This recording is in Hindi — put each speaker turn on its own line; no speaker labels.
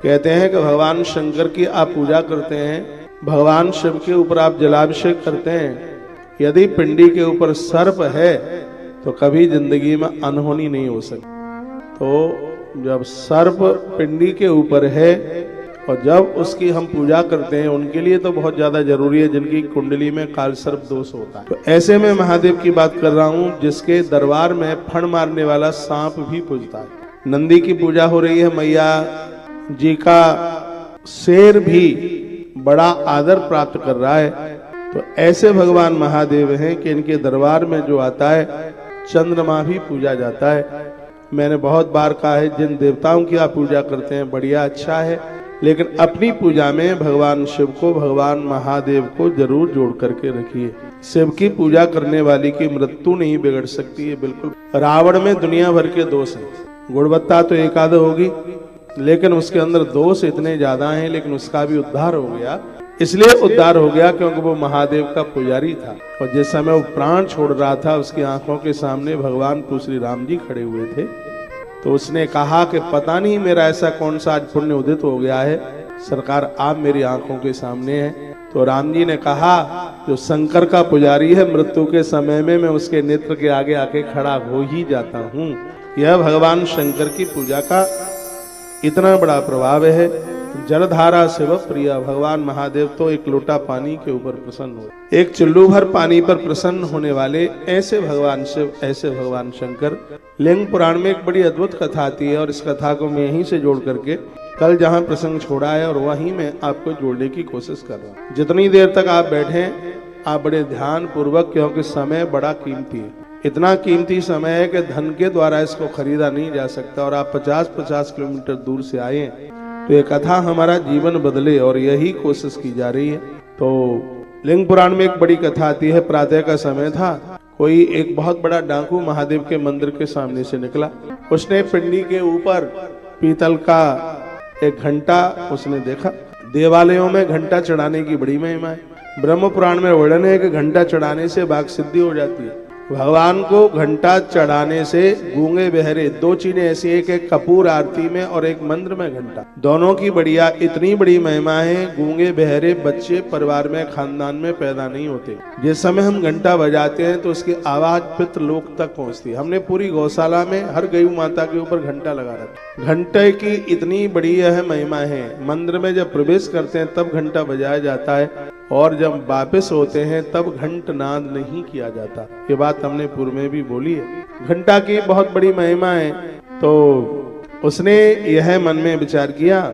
कहते हैं कि भगवान शंकर की आप पूजा करते हैं, भगवान शिव के ऊपर आप जलाभिषेक करते हैं, यदि पिंडी के ऊपर सर्प है तो कभी जिंदगी में अनहोनी नहीं हो सकती। तो जब सर्प पिंडी के ऊपर है और जब उसकी हम पूजा करते हैं, उनके लिए तो बहुत ज्यादा जरूरी है जिनकी कुंडली में काल सर्प दोष होता है। तो ऐसे में महादेव की बात कर रहा हूं जिसके दरबार में फण मारने वाला सांप भी पूजता है। नंदी की पूजा हो रही है, मैया जी का शेर भी बड़ा आदर प्राप्त कर रहा है। तो ऐसे भगवान महादेव हैं कि इनके दरबार में जो आता है चंद्रमा भी पूजा जाता है। मैंने बहुत बार कहा है जिन देवताओं की आप पूजा करते हैं बढ़िया अच्छा है, लेकिन अपनी पूजा में भगवान शिव को, भगवान महादेव को जरूर जोड़ करके रखिए। शिव की पूजा करने वाली की मृत्यु नहीं बिगड़ सकती है बिल्कुल। रावण में दुनिया भर के दोष हैं, गुणवत्ता तो एक आध होगी लेकिन उसके अंदर दोष इतने ज्यादा हैं, लेकिन उसका भी उद्धार हो गया। इसलिए उद्धार हो गया क्योंकि वो महादेव का पुजारी था और जिस समय वो प्राण छोड़ रहा था उसकी आंखों के सामने भगवान श्री राम जी खड़े हुए थे। तो उसने कहा कि पता नहीं मेरा ऐसा कौन सा आज पुण्य उदित हो गया है, सरकार आप मेरी आंखों के सामने हैं। तो राम जी ने कहा जो शंकर का पुजारी है मृत्यु के समय में मैं उसके नेत्र के आगे आके खड़ा हो ही जाता हूँ। यह भगवान शंकर की पूजा का इतना बड़ा प्रभाव है। जलधारा शिव प्रिय, भगवान महादेव तो एक लोटा पानी के ऊपर प्रसन्न हो, एक चुल्लू भर पानी पर प्रसन्न होने वाले ऐसे भगवान शिव, ऐसे भगवान शंकर। लिंग पुराण में एक बड़ी अद्भुत कथा आती है और इस कथा को मैं यहीं से जोड़ करके कल जहां प्रसंग छोड़ा है और वहीं मैं आपको जोड़ने की कोशिश कर रहा हूँ। जितनी देर तक आप बैठे आप बड़े ध्यान पूर्वक, क्योंकि समय बड़ा कीमती है। इतना कीमती समय है कि धन के द्वारा इसको खरीदा नहीं जा सकता और आप 50-50 किलोमीटर दूर से आए तो ये कथा हमारा जीवन बदले और यही कोशिश की जा रही है। तो लिंग पुराण में एक बड़ी कथा आती है। प्रातः का समय था, कोई एक बहुत बड़ा डाकू महादेव के मंदिर के सामने से निकला। उसने पिंडी के ऊपर पीतल का एक घंटा उसने देखा। देवालयों में घंटा चढ़ाने की बड़ी महिमा है। ब्रह्म पुराण में वर्णन है कि घंटा चढ़ाने से वाक सिद्धि हो जाती है। भगवान को घंटा चढ़ाने से गूंगे बहरे, दो चीजें ऐसी है कि कपूर आरती में और एक मंत्र में घंटा, दोनों की बढ़िया इतनी बड़ी महिमा है। गूंगे बहरे बच्चे परिवार में, खानदान में पैदा नहीं होते। जिस समय हम घंटा बजाते हैं तो उसकी आवाज पितृलोक तक पहुंचती है। हमने पूरी गौशाला में हर गौ माता के ऊपर घंटा लगा रखा। घंटे की इतनी बड़ी यह महिमा है। मंदिर में जब प्रवेश करते हैं तब घंटा बजाया जाता है और जब वापस होते हैं तब घंटनाद नहीं किया जाता। ये बात हमने पूर्व में भी बोली है। घंटा की बहुत बड़ी महिमा है। तो उसने यह मन में विचार किया